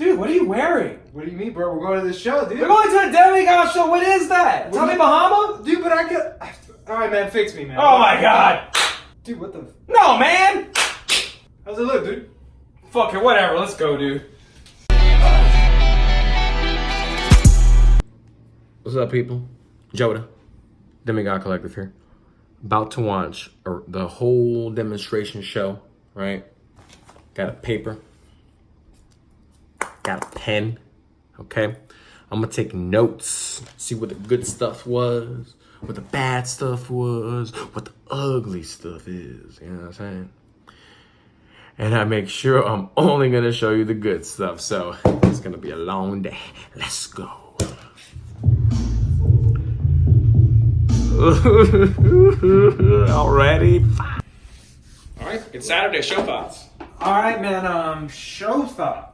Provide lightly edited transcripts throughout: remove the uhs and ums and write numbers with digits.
Dude, what are you wearing? What do you mean, bro? We're going to this show, dude. We're going to a Demivlog show. What is that? Tommy Bahama? Dude, but I could... Alright, man. Fix me, man. Oh, my God. Dude, what the... No, man. How's it look, dude? Fuck it, whatever. Let's go, dude. What's up, people? Joda, Demivlog Collective here. About to watch the whole demonstration show, right? Got a paper. Got a pen, okay? I'm gonna take notes, see what the good stuff was, what the bad stuff was, what the ugly stuff is, you know what I'm saying? And I make sure I'm only gonna show you the good stuff, so it's gonna be a long day. Let's go. Already? All right, it's Saturday, show thoughts. All right, man, show thoughts.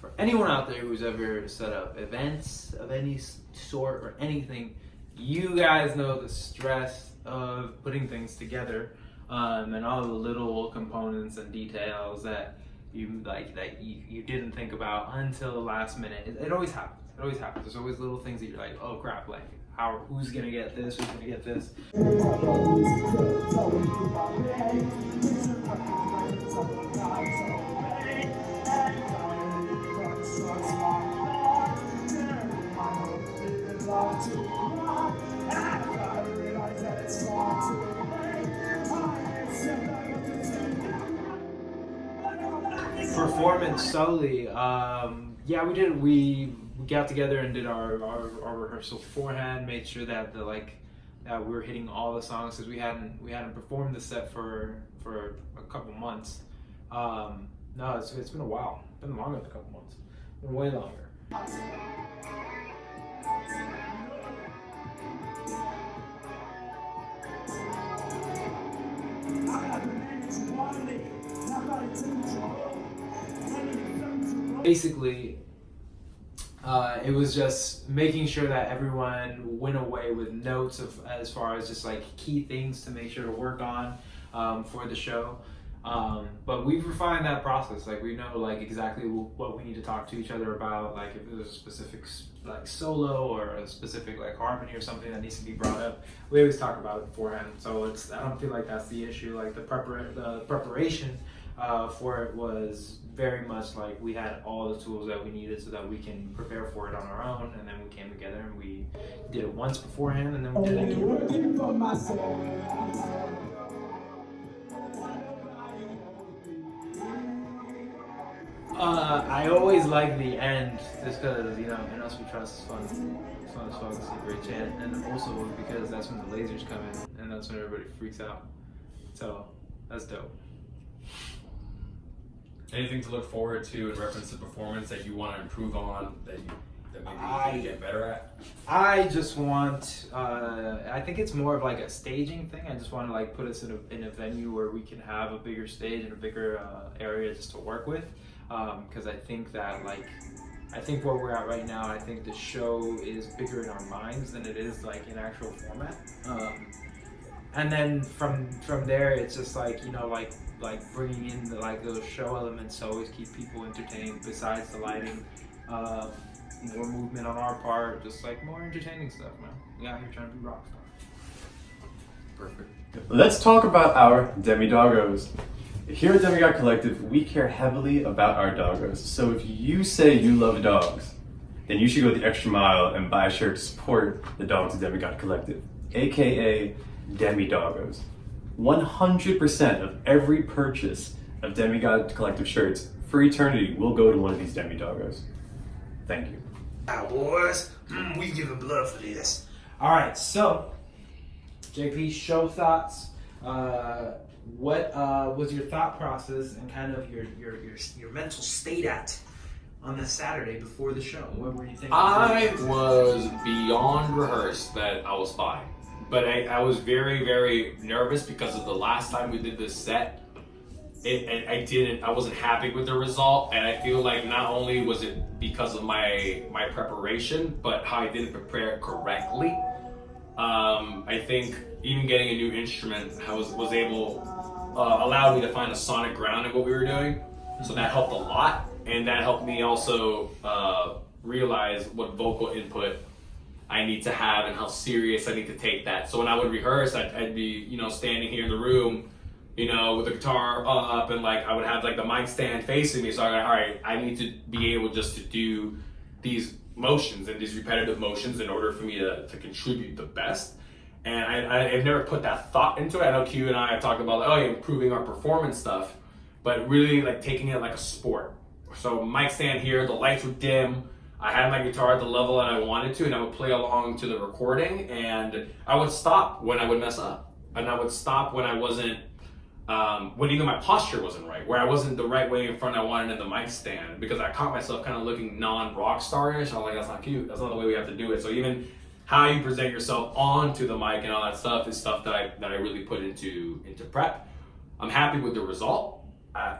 For anyone out there who's ever set up events of any sort or anything, you guys know the stress of putting things together, and all the little components and details that you you didn't think about until the last minute. It always happens. It always happens. There's always little things that you're like, oh crap, like who's gonna get this? Who's gonna get this? Performance solely. Yeah, we did. We got together and did our rehearsal beforehand. Made sure that that we were hitting all the songs because we hadn't performed the set for a couple months. No, it's been a while. It's been longer than a couple months. It's been way longer. Basically, it was just making sure that everyone went away with notes of as far as just like key things to make sure to work on for the show. But we've refined that process. Like we know like exactly what we need to talk to each other about. Like if there's a specific like solo or a specific like harmony or something that needs to be brought up, we always talk about it beforehand. So I don't feel like that's the issue. Like the preparation for it was very much like we had all the tools that we needed so that we can prepare for it on our own, and then we came together and we did it once beforehand, and then we did it again. I always like the end just because, you know, and us we trust is fun. It's fun as fuck, it's a great chant, and also because that's when the lasers come in and that's when everybody freaks out. So that's dope. Anything to look forward to in reference to performance that you want to improve on, that maybe you can get better at? I just want, I think it's more of like a staging thing. I just want to like put us in a venue where we can have a bigger stage and a bigger area just to work with. Because I think that I think where we're at right now, I think the show is bigger in our minds than it is like in actual format. And then from there, it's just like, you know, like bringing in those show elements to always keep people entertained. Besides the lighting, more movement on our part, just like more entertaining stuff, man. We out here trying to be rock stars. Perfect. Let's talk about our Demi-Doggos. Here at Demivlog Collective, we care heavily about our doggos. So if you say you love dogs, then you should go the extra mile and buy a shirt to support the dogs of Demivlog Collective, aka Demi-Doggos. 100% of every purchase of Demivlog Collective shirts for eternity will go to one of these Demi-Doggos. Thank you. Boys, we giving blood for this. All right, so JP, show thoughts. What was your thought process and kind of your mental state on the Saturday before the show? What were you thinking? I was beyond rehearsed that I was fine. But I was very, very nervous because of the last time we did this set. I wasn't happy with the result, and I feel like not only was it because of my preparation, but how I didn't prepare correctly. I think even getting a new instrument was able allowed me to find a sonic ground in what we were doing, so that helped a lot. and that helped me also realize what vocal input I need to have and how serious I need to take that. So when I would rehearse, I'd be, standing here in the room, with the guitar up, and like I would have like the mic stand facing me. So I'm like, all right, I need to be able just to do these motions and these repetitive motions in order for me to contribute the best. And I've never put that thought into it. I know Q and I have talked about improving our performance stuff, but really like taking it like a sport. So mic stand here, the lights were dim. I had my guitar at the level that I wanted to, and I would play along to the recording, and I would stop when I would mess up. And I would stop when I wasn't, when even my posture wasn't right, where I wasn't the right way in front I wanted in the mic stand, because I caught myself kind of looking non-rock star-ish. I was like, that's not cute. That's not the way we have to do it. So even how you present yourself onto the mic and all that stuff is stuff that I really put into prep. I'm happy with the result.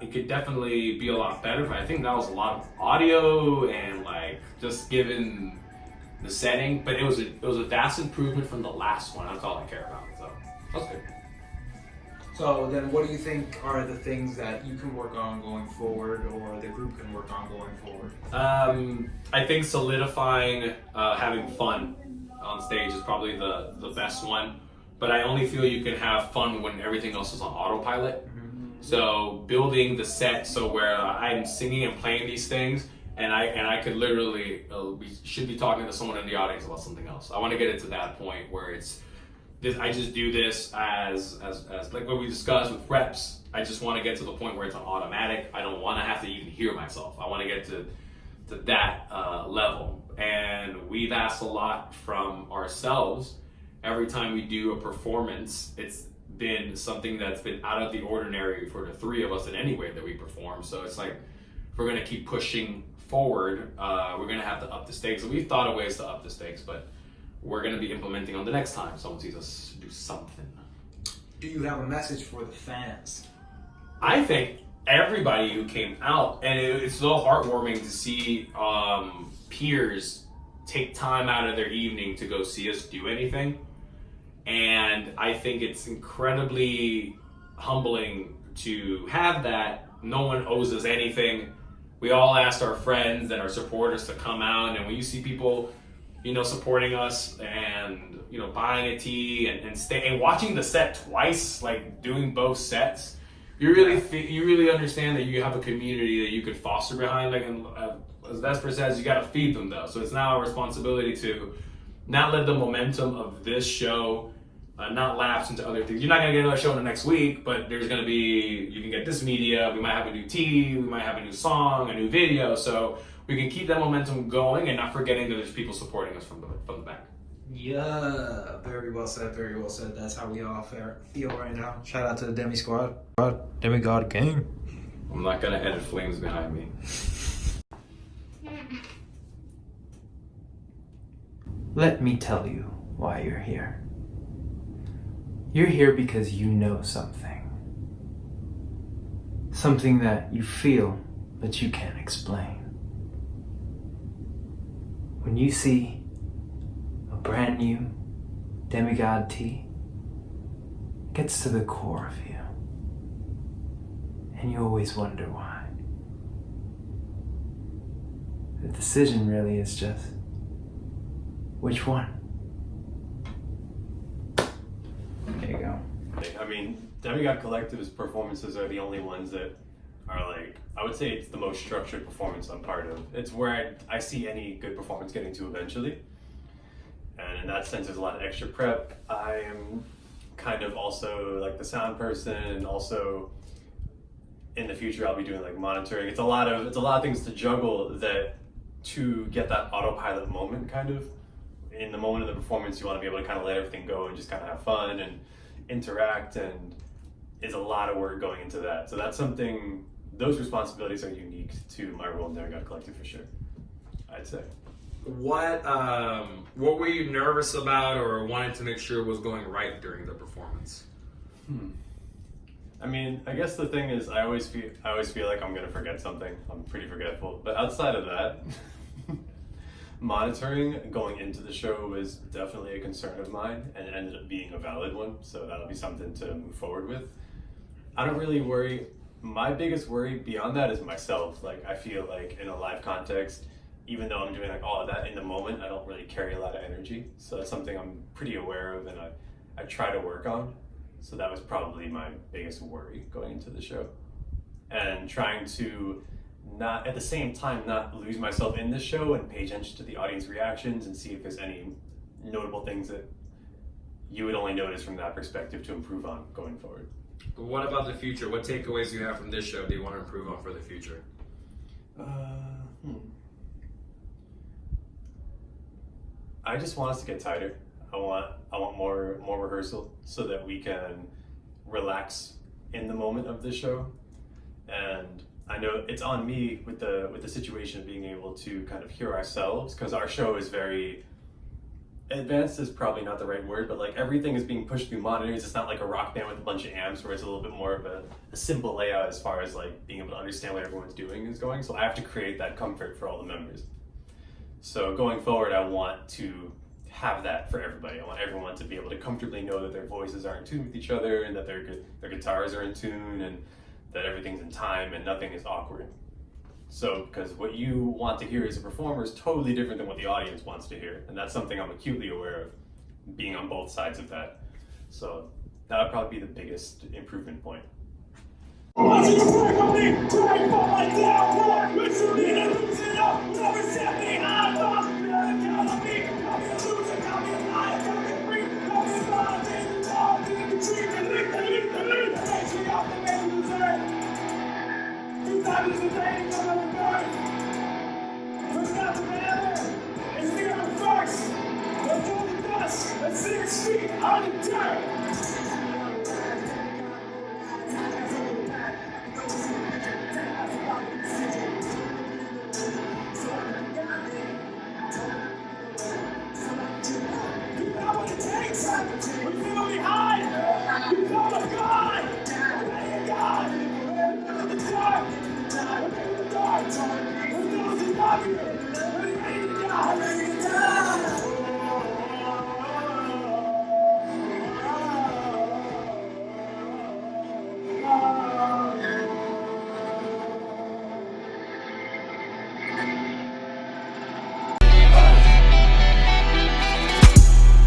It could definitely be a lot better, but I think that was a lot of audio and like just given the setting. But it was a vast improvement from the last one. That's all I care about. So that's good. So then what do you think are the things that you can work on going forward, or the group can work on going forward? I think solidifying having fun on stage is probably the best one. But I only feel you can have fun when everything else is on autopilot. So building the set so where I'm singing and playing these things, and I could literally should be talking to someone in the audience about something else. I want to get it to that point where it's this. I just do this as like what we discussed with reps. I just want to get to the point where it's an automatic. I don't want to have to even hear myself. I want to get to that level. And we've asked a lot from ourselves. Every time we do a performance, it's been something that's been out of the ordinary for the three of us in any way that we perform. So it's like, if we're going to keep pushing forward, we're going to have to up the stakes. So we've thought of ways to up the stakes, but we're going to be implementing on the next time someone sees us do something. Do you have a message for the fans? I think everybody who came out, and it's so heartwarming to see peers take time out of their evening to go see us do anything. And I think it's incredibly humbling to have that. No one owes us anything. We all asked our friends and our supporters to come out, and when you see people, supporting us and buying a tee and stay and watching the set twice, like doing both sets, you really understand that you have a community that you could foster behind. Like, and as Vesper says, you got to feed them though. So it's now our responsibility to not let the momentum of this show not lapse into other things. You're not going to get another show in the next week, but there's going to be, you can get this media, we might have a new tee, we might have a new song, a new video, so we can keep that momentum going and not forgetting that there's people supporting us from the back. Yeah, very well said, very well said. That's how we all feel right now. Shout out to the Demi Squad. Demigod Gang. I'm not going to edit flames behind me. Let me tell you why you're here. You're here because you know something. Something that you feel but you can't explain. When you see a brand new Demigod tee, it gets to the core of you. And you always wonder why. The decision really is just, which one? There you go. I mean, Demigod Collective's performances are the only ones that are like, I would say it's the most structured performance I'm part of. It's where I see any good performance getting to eventually. And in that sense, there's a lot of extra prep. I am kind of also like the sound person, and also in the future I'll be doing like monitoring. It's a lot of things to juggle that to get that autopilot moment kind of. In the moment of the performance, you want to be able to kind of let everything go and just kind of have fun and interact, and it's a lot of work going into that. So that's something, those responsibilities are unique to my role in Demigod Collective for sure, I'd say. What were you nervous about or wanted to make sure was going right during the performance? I mean, I guess the thing is, I always feel like I'm gonna forget something. I'm pretty forgetful, but outside of that, monitoring going into the show was definitely a concern of mine, and it ended up being a valid one. So that'll be something to move forward with. I don't really worry My biggest worry beyond that is myself. Like, I feel like in a live context, even though I'm doing like all of that in the moment, I don't really carry a lot of energy. So that's something I'm pretty aware of, and I try to work on. So that was probably my biggest worry going into the show. And trying to not, at the same time, not lose myself in the show and pay attention to the audience reactions and see if there's any notable things that you would only notice from that perspective to improve on going forward. But what about the future? What takeaways do you have from this show do you want to improve on for the future? I just want us to get tighter. I want more rehearsal so that we can relax in the moment of the show. And I know it's on me with the situation of being able to kind of hear ourselves, because our show is very advanced is probably not the right word, but like everything is being pushed through monitors. It's not like a rock band with a bunch of amps where it's a little bit more of a simple layout as far as like being able to understand what everyone's doing is going. So I have to create that comfort for all the members. So going forward, I want to have that for everybody. I want everyone to be able to comfortably know that their voices are in tune with each other, and that their guitars are in tune, and that everything's in time and nothing is awkward. So, because what you want to hear as a performer is totally different than what the audience wants to hear, and that's something I'm acutely aware of, being on both sides of that. So that would probably be the biggest improvement point.